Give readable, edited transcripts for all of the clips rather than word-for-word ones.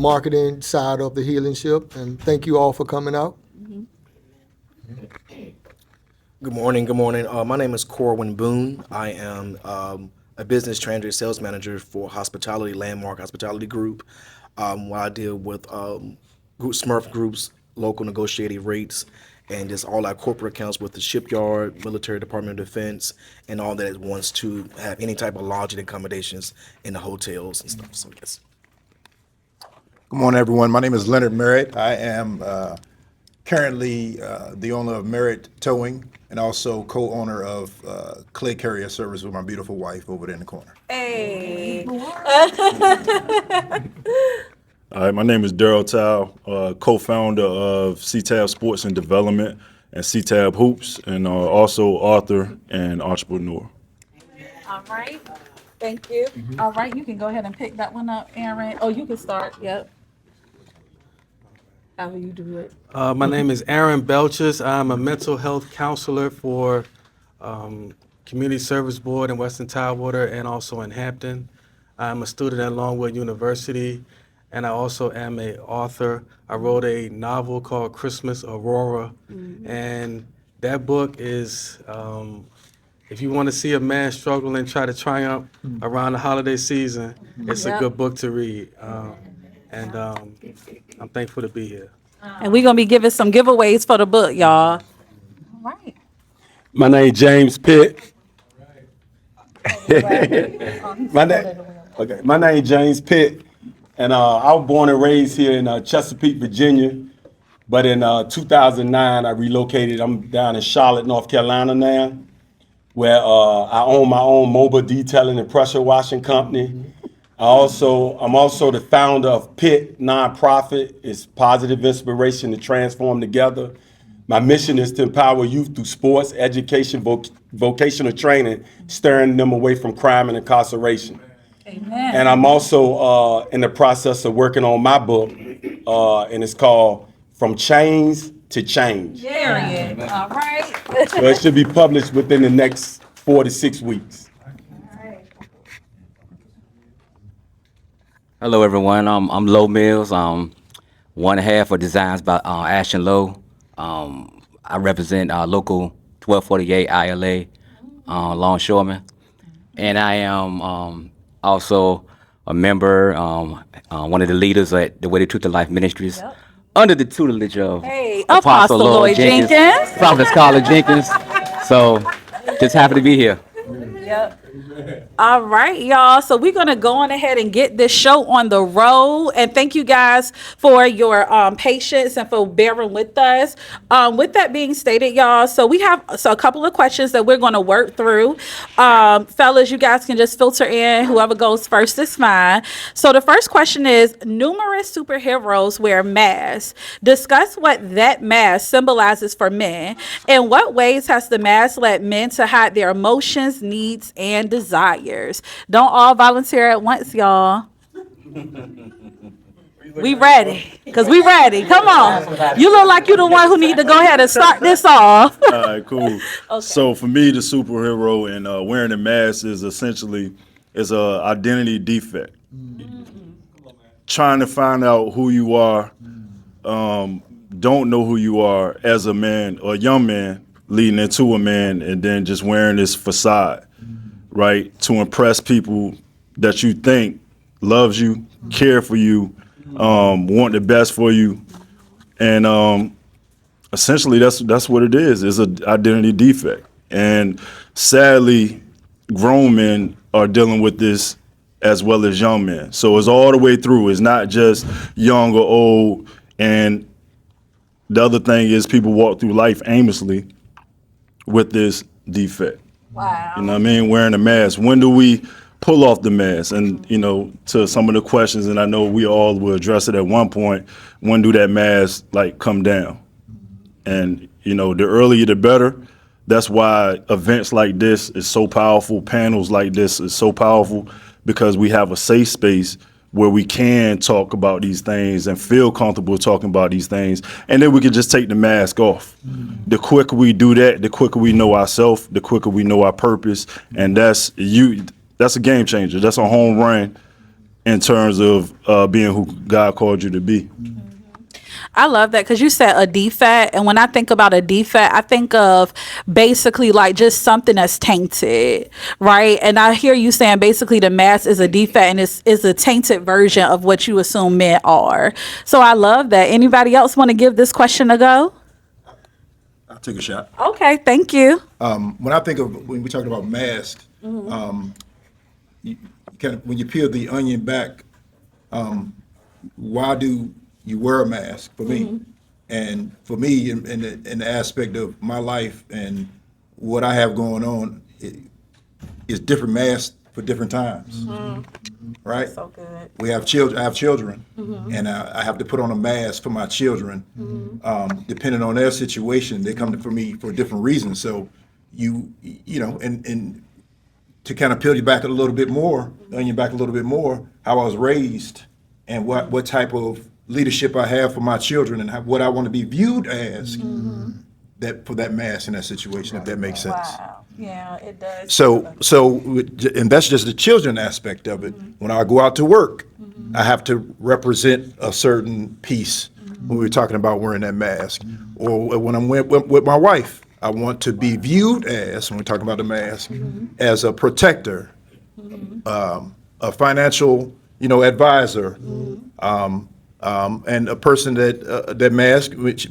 marketing side of the Healing Ship. And thank you all for coming out. Good morning. Good morning. My name is Corwin Boone. I am a business transit sales manager for Hospitality Landmark Hospitality Group. Where I deal with Smurf Group's local negotiated rates and just all our corporate accounts with the shipyard, military Department of Defense, and all that wants to have any type of lodging accommodations in the hotels and stuff. So yes. Good morning, everyone. My name is Leonard Merritt. I am currently the owner of Merritt Towing and also co-owner of Clay Carrier Service with my beautiful wife over there in the corner. Hey. All right, my name is Daryl Tao, co-founder of CTAB Sports and Development and CTAB Hoops, and also author and entrepreneur. All right. Thank you. All right, you can go ahead and pick that one up, Aaron. Oh, you can start. Yep. How will you do it? My name is Aaron Belches. I'm a mental health counselor for Community Service Board in Western Tidewater and also in Hampton. I'm a student at Longwood University, and I also am an author. I wrote a novel called Christmas Aurora, and that book is, if you want to see a man struggle and try to triumph around the holiday season, it's a good book to read. And I'm thankful to be here. And we're going to be giving some giveaways for the book, y'all. All right. My name James Pitt. My name James Pitt, and I was born and raised here in Chesapeake, Virginia. But in 2009, I relocated. I'm down in Charlotte, North Carolina now, where I own my own mobile detailing and pressure washing company. I'm also the founder of Pitt nonprofit. It's positive inspiration to transform together. My mission is to empower youth through sports, education, vocational training, steering them away from crime and incarceration. Amen. And I'm also in the process of working on my book, and it's called From Chains to Change. Period. All right. So it should be published within the next 4 to 6 weeks. Hello, everyone. I'm Low Mills. One half of Designs by Ashton Lowe. I represent local 1248 ILA longshoremen, and I am also a member, one of the leaders at the Way to Truth to Life Ministries, under the tutelage of Apostle Lloyd Jenkins. Prophet Carla Jenkins. So just happy to be here. Yep. All right, y'all. So we're going to go on ahead and get this show on the road. And thank you guys for your patience and for bearing with us. With that being stated, y'all, so we have a couple of questions that we're going to work through. Fellas, you guys can just filter in. Whoever goes first is fine. So the first question is, numerous superheroes wear masks. Discuss what that mask symbolizes for men. In what ways has the mask led men to hide their emotions, needs, and desires? Don't all volunteer at once, y'all. We ready, because we ready. Come on. You look like you're the one who need to go ahead and start this off. All right, cool. Okay. So for me, the superhero and wearing a mask is essentially is a identity defect. Trying to find out who you are, don't know who you are as a man or a young man leading into a man, and then just wearing this facade, right, to impress people that you think loves you, care for you, want the best for you, and essentially that's what it is. It's an identity defect, and sadly, grown men are dealing with this as well as young men. So it's all the way through. It's not just young or old. And the other thing is people walk through life aimlessly with this defect. Wow. You know what I mean? Wearing a mask. When do we pull off the mask? And, you know, to some of the questions, and I know we all will address it at one point, when do that mask like come down? And, you know, the earlier the better. That's why events like this is so powerful. Panels like this is so powerful, because we have a safe space where we can talk about these things and feel comfortable talking about these things. And then we can just take the mask off. The quicker we do that, the quicker we know ourselves, the quicker we know our purpose. And that's a game changer. That's a home run in terms of being who God called you to be. I love that because you said a defect. And when I think about a defect, I think of basically like just something that's tainted, right? And I hear you saying basically the mask is a defect and it's a tainted version of what you assume men are. So I love that. Anybody else want to give this question a go? I'll take a shot. Okay, thank you. When I think of, when we talk about masks, you kind of, when you peel the onion back, why do you wear a mask for me? And for me, in the aspect of my life and what I have going on, it's different masks for different times, right? So good. We have children. I have children, and I have to put on a mask for my children. Depending on their situation, they come for me for different reasons. So you know, and to kind of peel you back a little bit more, onion back a little bit more, how I was raised and what type of leadership I have for my children and what I want to be viewed as, that for that mask in that situation, if that makes sense. Wow. Yeah, it does. And that's just the children aspect of it. When I go out to work, I have to represent a certain piece when we're talking about wearing that mask. Or when I'm with my wife, I want to be viewed as, when we're talking about the mask, as a protector, a financial, advisor, and a person that mask, which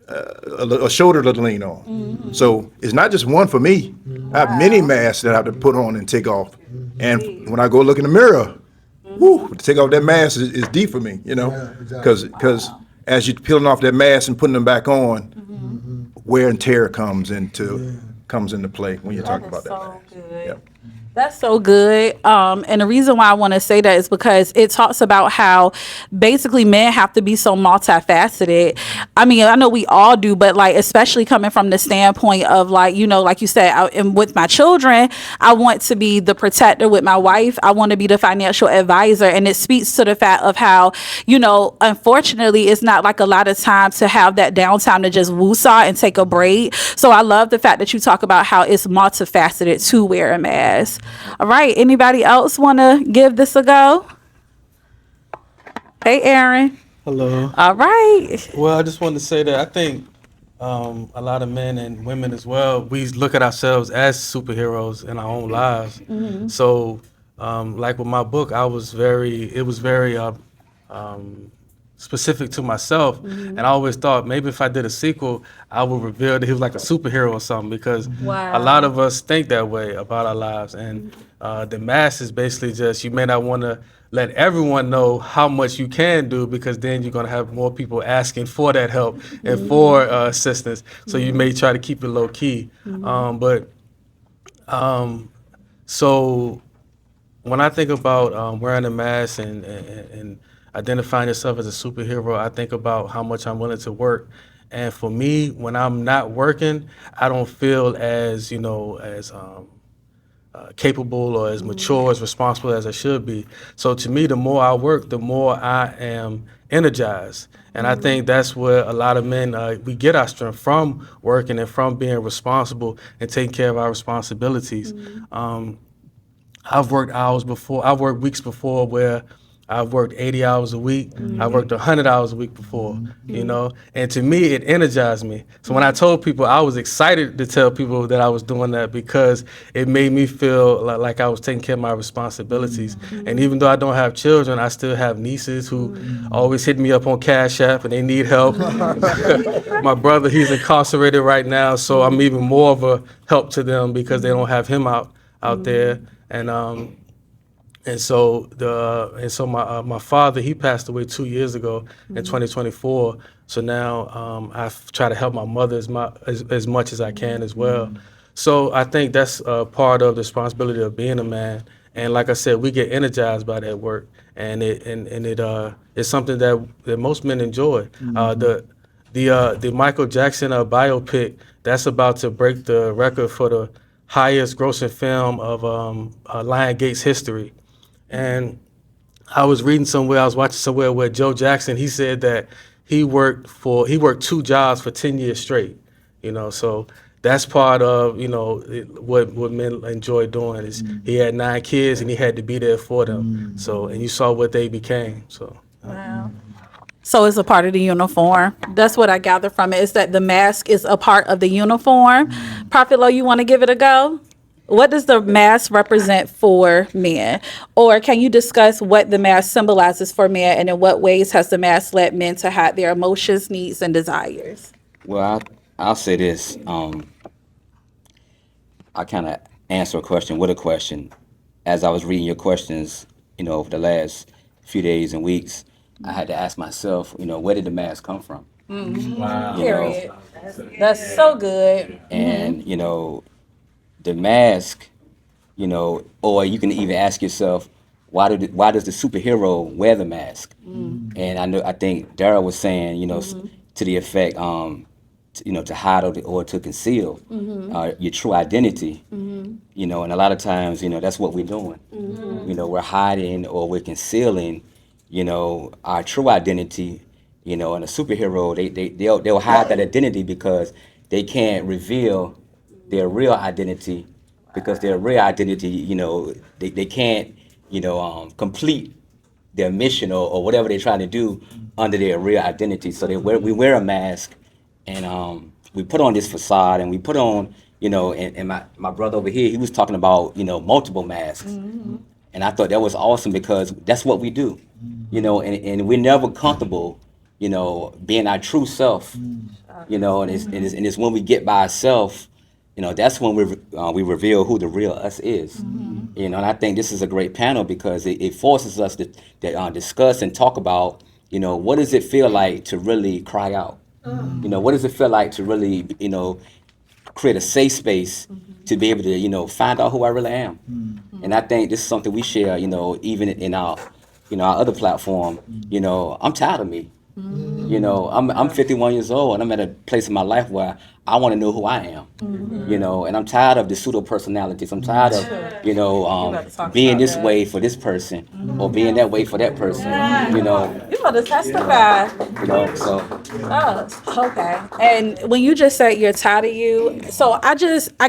a shoulder to lean on. So it's not just one for me. I have many masks that I have to put on and take off. And when I go look in the mirror, to take off that mask is deep for me, because as you're peeling off that mask and putting them back on, wear and tear comes into play when you're talking about that mask. Good. Yep. That's so good. And the reason why I want to say that is because it talks about how basically men have to be so multifaceted. I mean, I know we all do, but like, especially coming from the standpoint of like, like you said, and with my children, I want to be the protector. With my wife, I want to be the financial advisor. And it speaks to the fact of how, unfortunately, it's not like a lot of time to have that downtime to just woosah and take a break. So I love the fact that you talk about how it's multifaceted to wear a mask. All right. Anybody else want to give this a go? Hey, Aaron. Hello. All right. Well, I just wanted to say that I think a lot of men and women as well, we look at ourselves as superheroes in our own lives. So, like with my book, it was very specific to myself, and I always thought maybe if I did a sequel, I would reveal that he was like a superhero or something, because a lot of us think that way about our lives, and the mask is basically just, you may not want to let everyone know how much you can do, because then you're going to have more people asking for that help and for assistance, so you may try to keep it low key. So when I think about wearing a mask and identifying yourself as a superhero, I think about how much I'm willing to work. And for me, when I'm not working, I don't feel as, capable or as mature, as responsible as I should be. So to me, the more I work, the more I am energized. And I think that's where a lot of men, we get our strength from working and from being responsible and taking care of our responsibilities. I've worked weeks before where I've worked 80 hours a week. I've worked 100 hours a week before, and to me, it energized me. So when I told people, I was excited to tell people that I was doing that, because it made me feel like I was taking care of my responsibilities. And even though I don't have children, I still have nieces who always hit me up on Cash App and they need help. My brother, he's incarcerated right now, so I'm even more of a help to them because they don't have him out there. And so my father, he passed away 2 years ago in 2024. So now I try to help my mother as much as I can as well. So I think that's part of the responsibility of being a man. And like I said, we get energized by that work, and it's something that most men enjoy. The Michael Jackson biopic, that's about to break the record for the highest grossing film of Lionsgate's history. And I was watching somewhere where Joe Jackson, he said that he worked 2 jobs for 10 years straight, so that's part of, what men enjoy doing is he had 9 kids and he had to be there for them. So, and you saw what they became. So. Wow. So it's a part of the uniform. That's what I gather from it, is that the mask is a part of the uniform. Prophet Low, you want to give it a go? What does the mask represent for men? Or can you discuss what the mask symbolizes for men, and in what ways has the mask led men to hide their emotions, needs, and desires? Well, I'll say this. I kind of answer a question with a question. As I was reading your questions, over the last few days and weeks, I had to ask myself, where did the mask come from? Wow. Period. That's so good. And, the mask, or you can even ask yourself, why does the superhero wear the mask? And I think Darryl was saying, to the effect, to hide or to conceal your true identity. And a lot of times, that's what we're doing. We're hiding or we're concealing, our true identity. And a superhero, they'll hide that identity because they can't reveal their real identity, because their real identity, they can't, complete their mission or whatever they're trying to do under their real identity. So we wear a mask, and we put on this facade, and we put on, and my brother over here, he was talking about, multiple masks. And I thought that was awesome because that's what we do, and we're never comfortable, being our true self, and it's when we get by ourselves, that's when we reveal who the real us is. And I think this is a great panel because it forces us to discuss and talk about, what does it feel like to really cry out? What does it feel like to really, create a safe space to be able to, find out who I really am? And I think this is something we share, even in our, our other platform. I'm tired of me. I'm 51 years old, and I'm at a place in my life where I want to know who I am. And I'm tired of the pseudo personalities. I'm tired of, being this way for this person or being that way for that person. You want to testify. So Oh, okay. And when you just said you're tired of you, so I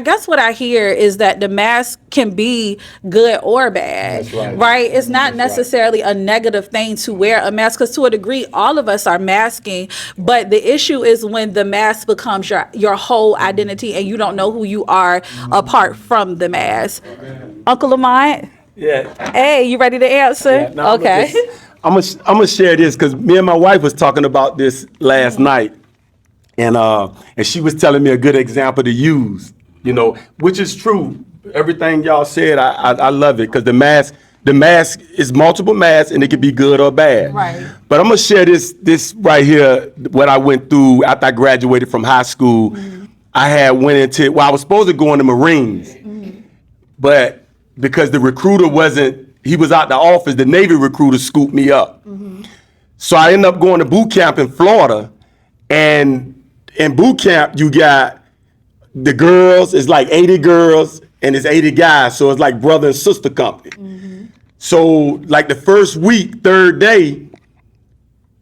guess what I hear is that the mask can be good or bad, right? It's not necessarily a negative thing to wear a mask, because to a degree, all of us are masking. But the issue is when the mask becomes your whole identity and you don't know who you are apart from the mask. Uncle Lamont? Yeah. Hey, you ready to answer? Yeah, no, Okay. I'm gonna share this because me and my wife was talking about this last night, and she was telling me a good example to use, which is true. Everything y'all said, I love it, because the mask is multiple masks and it can be good or bad. Right. But I'm gonna share this right here, what I went through after I graduated from high school. I went into, I was supposed to go in the Marines, but because the recruiter he was out the office, the Navy recruiter scooped me up. So I ended up going to boot camp in Florida, and in boot camp, you got the girls, it's like 80 girls, and it's 80 guys, so it's like brother and sister company. So like the first week, third day,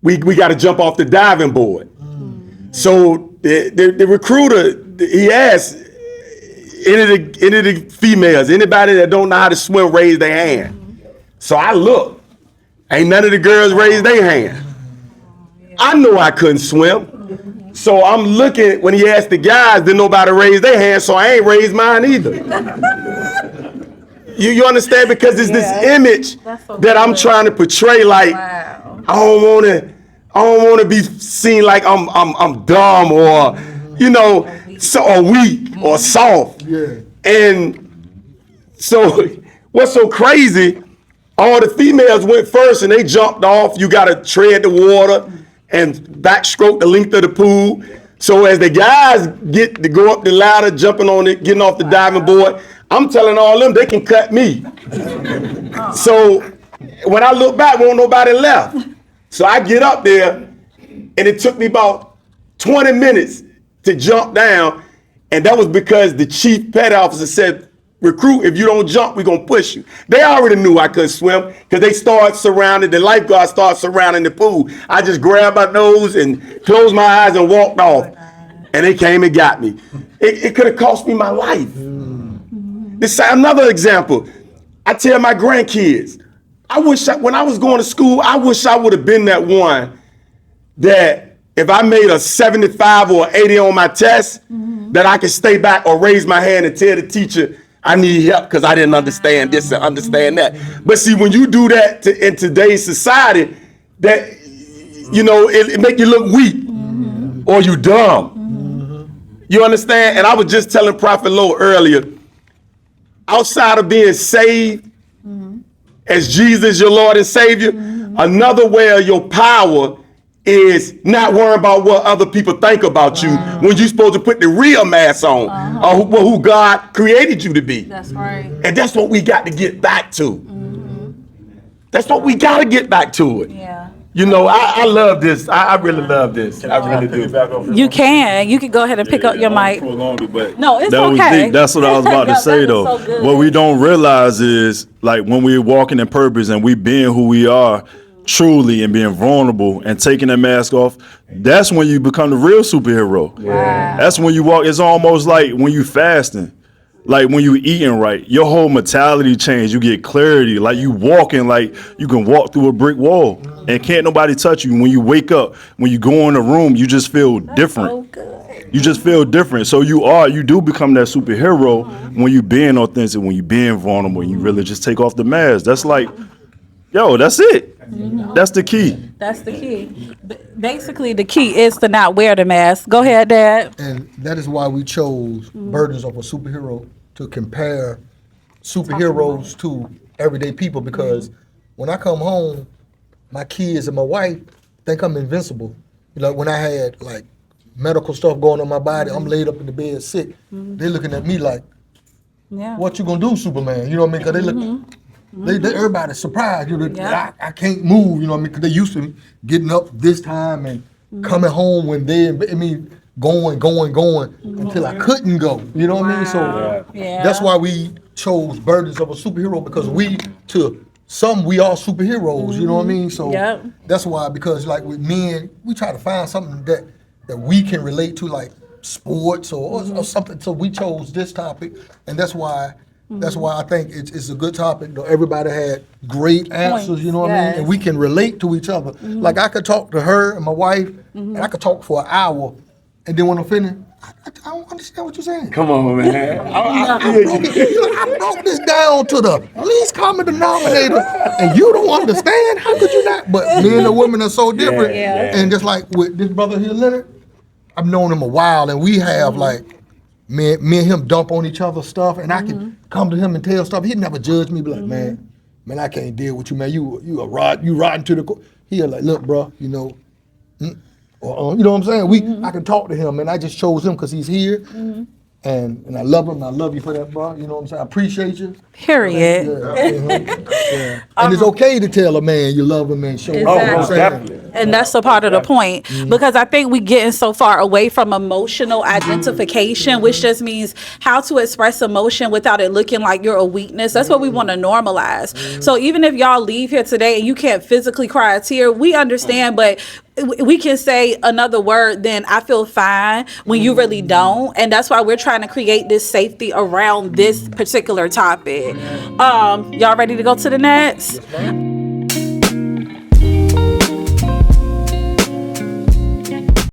we got to jump off the diving board. So the recruiter, he asked, any of the females, anybody that don't know how to swim, raise their hand. So I looked, ain't none of the girls raised their hand. I knew I couldn't swim. So I'm looking, when he asked the guys, then nobody raised their hand, so I ain't raised mine either. You understand? Because it's this image that I'm trying to portray, like, I don't want to be seen like I'm dumb or, or weak or soft. And so what's so crazy, all the females went first and they jumped off. You got to tread the water and backstroke the length of the pool. So as the guys get to go up the ladder, jumping on it, getting off the diving board, I'm telling all them they can cut me. So when I look back, won't nobody left. So I get up there, and it took me about 20 minutes to jump down, and that was because the chief petty officer said, recruit, if you don't jump, we're gonna push you. They already knew I couldn't swim because they started surrounding, the lifeguards started surrounding the pool. I just grabbed my nose and closed my eyes and walked off. and they came and got me. It could have cost me my life. This is another example. I tell my grandkids, when I was going to school, I wish I would have been that one that if I made a 75 or 80 on my test, that I could stay back or raise my hand and tell the teacher, I need help because I didn't understand this and understand that. But see, when you do that in today's society, that, it make you look weak or you dumb. You understand? And I was just telling Prophet Lowe earlier, outside of being saved as Jesus, your Lord and Savior, another way of your power is not worrying about what other people think about you when you're supposed to put the real mask on of who God created you to be. That's right. And that's what we got to get back to. That's what we got to get back to it. Yeah. I love this. I really love this. I really do. You can go ahead and pick up your mic. But No, it's that was okay. deep. That's what I was about to That say, was though. so good. What we don't realize is, like, when we're walking in purpose and we being who we are truly and being vulnerable and taking that mask off, that's when you become the real superhero. Wow. That's when you walk. It's almost like when you fasting. Like when you eating right, your whole mentality change. You get clarity. Like you walking, like you can walk through a brick wall and can't nobody touch you. When you wake up, when you go in the room, you just feel different. So good. You just feel different. So you do become that superhero when you being authentic, when you being vulnerable, and you really just take off the mask. That's like, that's it. That's the key. That's the key. Basically, the key is to not wear the mask. Go ahead, Dad. And that is why we chose Burdens of a Superhero to compare superheroes to everyday people, because when I come home, my kids and my wife think I'm invincible. When I had like medical stuff going on my body, I'm laid up in the bed sick. They looking at me like, Yeah. what you gonna do, Superman? You know what I mean? Because they look, they everybody's surprised. Yeah. I can't move. You know what I mean? Because they used to getting up this time and coming home when going until I couldn't go. You know what I mean? So Yeah. that's why we chose Burdens of a Superhero, because we are superheroes. You know what I mean? So Yep. that's why, because like with men, we try to find something that we can relate to, like sports or something. So we chose this topic, and that's why I think it's a good topic. Everybody had great answers, you know what I mean? Yes. And we can relate to each other. Like I could talk to her and my wife, and I could talk for an hour, and then when I'm finished, I don't understand what you're saying. Come on, man. I broke this down to the least common denominator, and you don't understand? How could you not? But men and women are so different. Yeah. And just like with this brother here, Leonard, I've known him a while, and we have like, me and him dump on each other's stuff, and I can come to him and tell stuff. He'd never judge me, be like, man, I can't deal with you, man. You rotten to the core. He'll like, look, bro, you know what I'm saying? I can talk to him, and I just chose him because he's here, and I love him. I love you for that, bro. You know what I'm saying? I appreciate you. Period. Yeah. And it's okay to tell a man you love him and show him. You know what I'm Exactly. saying? Definitely. And that's a part of the point, because I think we getting so far away from emotional identification, which just means how to express emotion without it looking like you're a weakness. That's what we want to normalize. So even if y'all leave here today and you can't physically cry a tear, we understand, but we can say another word than I feel fine when you really don't. And that's why we're trying to create this safety around this particular topic. Y'all ready to go to the next?